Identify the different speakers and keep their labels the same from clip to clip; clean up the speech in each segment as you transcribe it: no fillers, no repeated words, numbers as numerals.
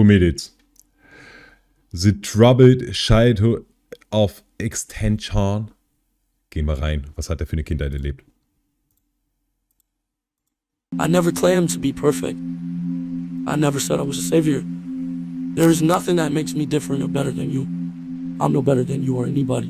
Speaker 1: Mädels. The Troubled Childhood of XXXTENTACION. Gehen wir rein. Was hat er für eine Kindheit erlebt?
Speaker 2: I never claimed to be perfect. I never said I was a savior. There is nothing that makes me different or better than you. I'm no better than you or anybody.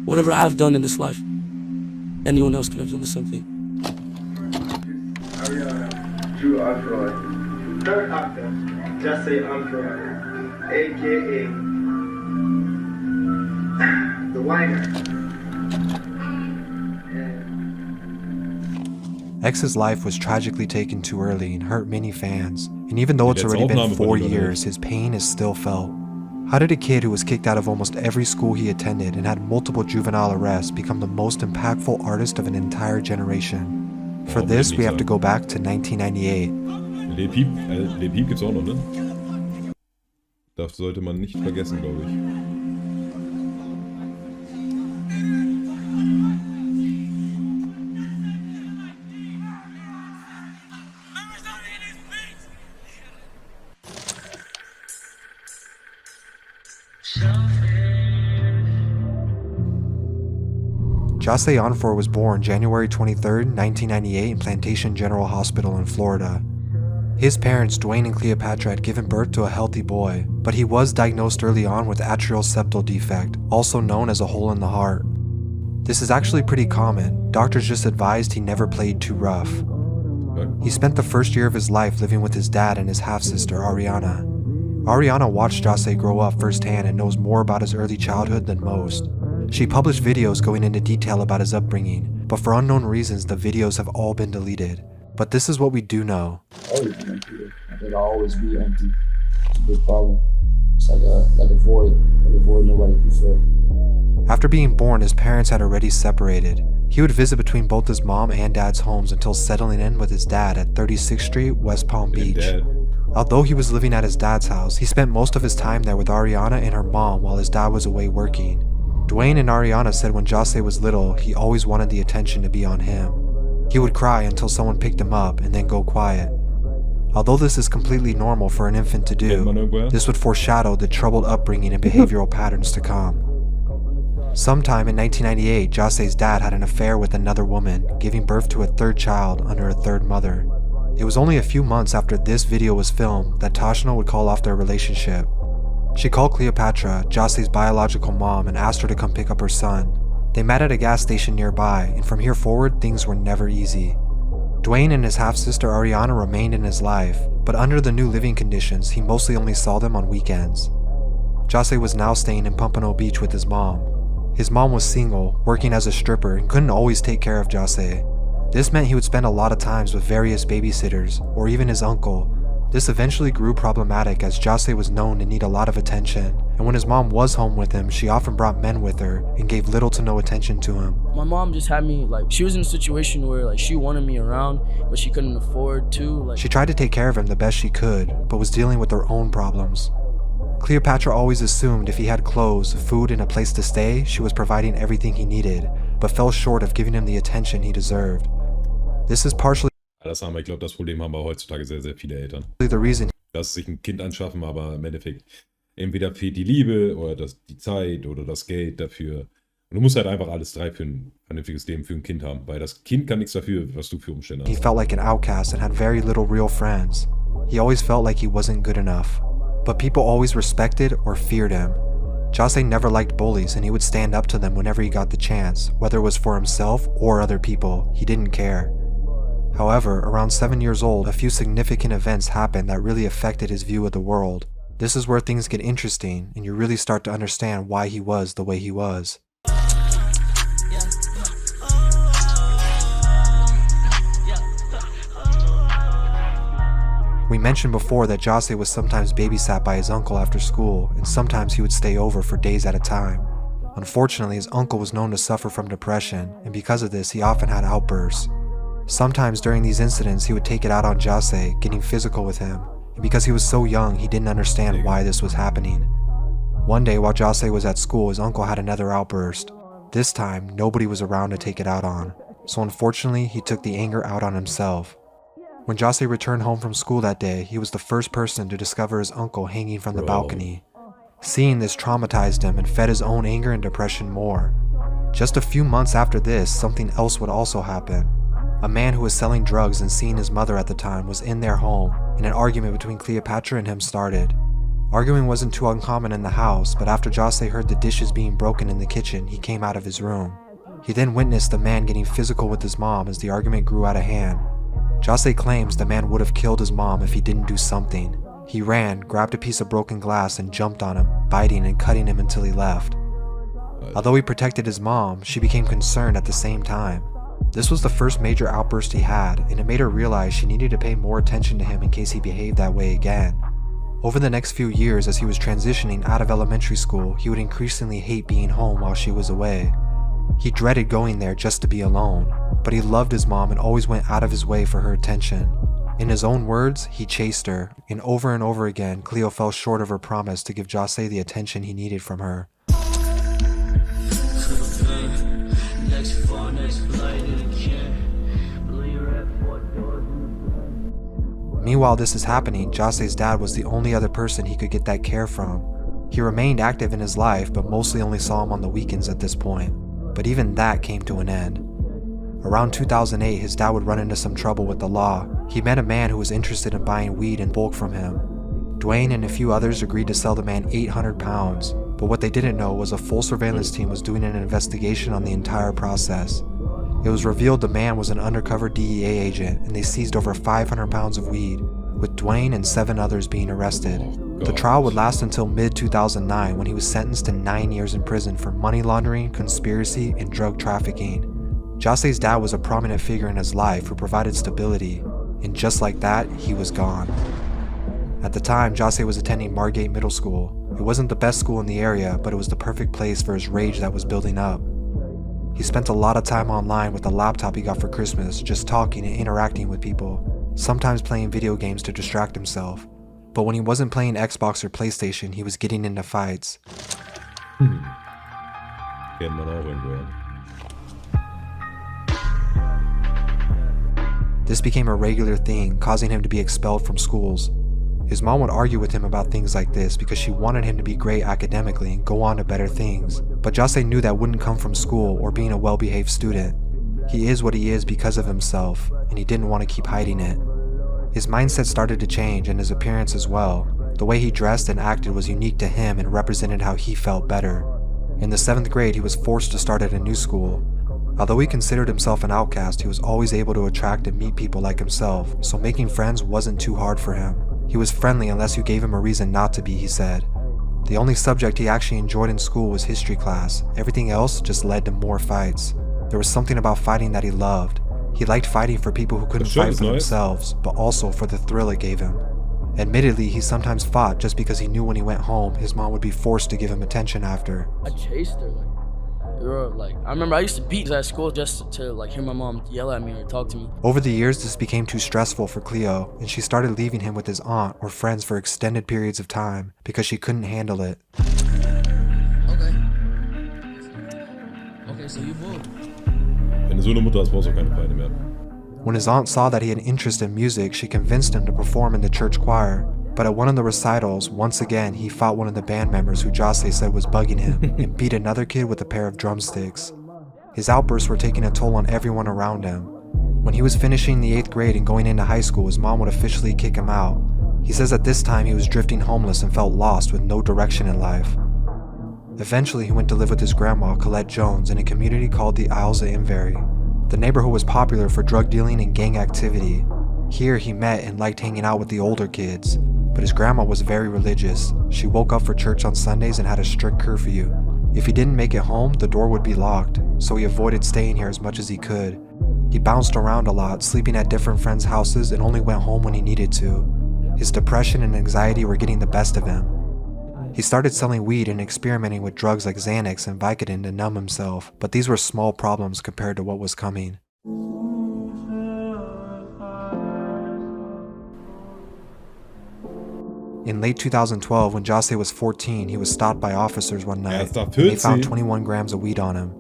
Speaker 2: Whatever I've done in this life, anyone else could have done the same thing.
Speaker 3: True Afro. Third actor, just say Afro, aka the whiner.
Speaker 4: X's life was tragically taken too early and hurt many fans, and even though it's already been 4 years, his pain is still felt. How did a kid who was kicked out of almost every school he attended and had multiple juvenile arrests become the most impactful artist of an entire generation? For this, we have to go back to 1998.
Speaker 1: Lil Peep gibt's auch noch, ne? Das sollte man nicht vergessen, glaube ich.
Speaker 4: Jahseh Onfor was born January 23, 1998 in Plantation General Hospital in Florida. His parents, Dwayne and Cleopatra, had given birth to a healthy boy, but he was diagnosed early on with atrial septal defect, also known as a hole in the heart. This is actually pretty common. Doctors just advised he never played too rough. He spent the first year of his life living with his dad and his half-sister, Ariana. Ariana watched Jahseh grow up firsthand and knows more about his early childhood than most. She published videos going into detail about his upbringing, but for unknown reasons the videos have all been deleted. But this is what we do know.
Speaker 5: Always been empty. It'll always be empty. It's a big problem. It's like a void nobody can fill.
Speaker 4: After being born, his parents had already separated. He would visit between both his mom and dad's homes until settling in with his dad at 36th Street, West Palm Beach. Although he was living at his dad's house, he spent most of his time there with Ariana and her mom while his dad was away working. Dwayne and Ariana said when Jahseh was little, he always wanted the attention to be on him. He would cry until someone picked him up and then go quiet. Although this is completely normal for an infant to do, this would foreshadow the troubled upbringing and behavioral patterns to come. Sometime in 1998, Jahseh's dad had an affair with another woman, giving birth to a third child under a third mother. It was only a few months after this video was filmed that Tashna would call off their relationship. She called Cleopatra, Jahseh's biological mom, and asked her to come pick up her son. They met at a gas station nearby, and from here forward, things were never easy. Dwayne and his half-sister Ariana remained in his life, but under the new living conditions, he mostly only saw them on weekends. Jahseh was now staying in Pompano Beach with his mom. His mom was single, working as a stripper, and couldn't always take care of Jahseh. This meant he would spend a lot of times with various babysitters, or even his uncle. This eventually grew problematic as Jahseh was known to need a lot of attention, and when his mom was home with him, she often brought men with her and gave little to no attention to him.
Speaker 2: My mom just had me, she was in a situation where, she wanted me around, but she couldn't afford to,
Speaker 4: She tried to take care of him the best she could, but was dealing with her own problems. Cleopatra always assumed if he had clothes, food, and a place to stay, she was providing everything he needed, but fell short of giving him the attention he deserved. This is partially
Speaker 1: Ich glaube, das Problem haben wir heutzutage sehr, sehr viele Eltern.
Speaker 4: the reason
Speaker 1: Dass sie sich ein Kind anschaffen, aber im Endeffekt entweder fehlt die Liebe oder die Zeit oder das Geld dafür. Und du musst halt einfach alles drei für ein vernünftiges Leben für ein Kind haben, weil das Kind kann nichts dafür, was du für Umstände hast.
Speaker 4: he felt like an outcast and had very little real friends. He always felt like he wasn't good enough. But people always respected or feared him. Jahseh never liked bullies and he would stand up to them whenever he got the chance, whether it was for himself or other people. He didn't care. However, around 7 years old, a few significant events happened that really affected his view of the world. This is where things get interesting, and you really start to understand why he was the way he was. We mentioned before that Jahseh was sometimes babysat by his uncle after school, and sometimes he would stay over for days at a time. Unfortunately, his uncle was known to suffer from depression, and because of this, he often had outbursts. Sometimes during these incidents, he would take it out on Jahseh, getting physical with him, and because he was so young, he didn't understand why this was happening. One day while Jahseh was at school, his uncle had another outburst. This time, nobody was around to take it out on, so unfortunately, he took the anger out on himself. When Jose returned home from school that day, he was the first person to discover his uncle hanging from the balcony. Seeing this traumatized him and fed his own anger and depression more. Just a few months after this, something else would also happen. A man who was selling drugs and seeing his mother at the time was in their home, and an argument between Cleopatra and him started. Arguing wasn't too uncommon in the house, but after Jose heard the dishes being broken in the kitchen, he came out of his room. He then witnessed the man getting physical with his mom as the argument grew out of hand. Jose claims the man would have killed his mom if he didn't do something. He ran, grabbed a piece of broken glass and jumped on him, biting and cutting him until he left. Although he protected his mom, she became concerned at the same time. This was the first major outburst he had, and it made her realize she needed to pay more attention to him in case he behaved that way again. Over the next few years, as he was transitioning out of elementary school, he would increasingly hate being home while she was away. He dreaded going there just to be alone, but he loved his mom and always went out of his way for her attention. In his own words, he chased her, and over again, Cleo fell short of her promise to give Jose the attention he needed from her. Meanwhile this is happening, Jose's dad was the only other person he could get that care from. He remained active in his life, but mostly only saw him on the weekends at this point. But even that came to an end. Around 2008, his dad would run into some trouble with the law. He met a man who was interested in buying weed in bulk from him. Dwayne and a few others agreed to sell the man 800 pounds, but what they didn't know was a full surveillance team was doing an investigation on the entire process. It was revealed the man was an undercover DEA agent, and they seized over 500 pounds of weed, with Dwayne and 7 others being arrested. The trial would last until mid-2009 when he was sentenced to 9 years in prison for money laundering, conspiracy, and drug trafficking. Jose's dad was a prominent figure in his life who provided stability, and just like that, he was gone. At the time, Jose was attending Margate Middle School. It wasn't the best school in the area, but it was the perfect place for his rage that was building up. He spent a lot of time online with the laptop he got for Christmas, just talking and interacting with people, sometimes playing video games to distract himself. But when he wasn't playing Xbox or PlayStation, he was getting into fights.
Speaker 1: Kennt man auch irgendwo, ja.
Speaker 4: This became a regular thing, causing him to be expelled from schools. His mom would argue with him about things like this because she wanted him to be great academically and go on to better things. But Jose knew that wouldn't come from school or being a well-behaved student. He is what he is because of himself, and he didn't want to keep hiding it. His mindset started to change, and his appearance as well. The way he dressed and acted was unique to him and represented how he felt better. In the 7th grade, he was forced to start at a new school. Although he considered himself an outcast, he was always able to attract and meet people like himself, so making friends wasn't too hard for him. He was friendly unless you gave him a reason not to be, he said. The only subject he actually enjoyed in school was history class. Everything else just led to more fights. There was something about fighting that he loved. He liked fighting for people who couldn't fight for themselves, but also for the thrill it gave him. Admittedly, he sometimes fought just because he knew when he went home, his mom would be forced to give him attention after.
Speaker 2: I chased her, I remember I used to beat her at school just to hear my mom yell at me or talk to me.
Speaker 4: Over the years, this became too stressful for Cleo, and she started leaving him with his aunt or friends for extended periods of time because she couldn't handle it.
Speaker 2: Okay, so you vote.
Speaker 1: Wenn du so eine Mutter hast, brauchst du keine Feinde mehr.
Speaker 4: When his aunt saw that he had interest in music, she convinced him to perform in the church choir. But at one of the recitals, once again, he fought one of the band members who Jose said was bugging him and beat another kid with a pair of drumsticks. His outbursts were taking a toll on everyone around him. When he was finishing the 8th grade and going into high school, his mom would officially kick him out. He says at this time he was drifting homeless and felt lost with no direction in life. Eventually, he went to live with his grandma, Colette Jones, in a community called the Isles of Inverry. The neighborhood was popular for drug dealing and gang activity. Here, he met and liked hanging out with the older kids. But his grandma was very religious. She woke up for church on Sundays and had a strict curfew. If he didn't make it home, the door would be locked, so he avoided staying here as much as he could. He bounced around a lot, sleeping at different friends' houses and only went home when he needed to. His depression and anxiety were getting the best of him. He started selling weed and experimenting with drugs like Xanax and Vicodin to numb himself, but these were small problems compared to what was coming. In late 2012, when Jose was 14, he was stopped by officers one night, and they found 21 grams of weed on him.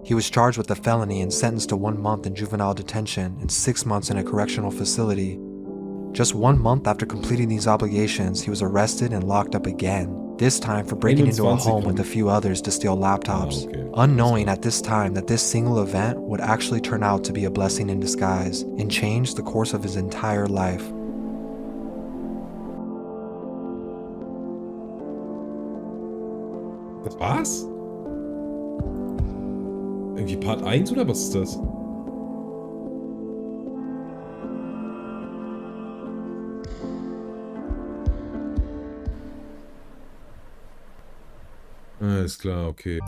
Speaker 4: He was charged with a felony and sentenced to 1 month in juvenile detention and 6 months in a correctional facility. Just 1 month after completing these obligations, he was arrested and locked up again, this time for breaking into a
Speaker 1: 21
Speaker 4: home with a few others to steal laptops,
Speaker 1: okay.
Speaker 4: unknowing at this time that this single event would actually turn out to be a blessing in disguise and change the course of his entire life.
Speaker 1: Das war's? Irgendwie Part 1 oder was ist das? Alles klar, okay.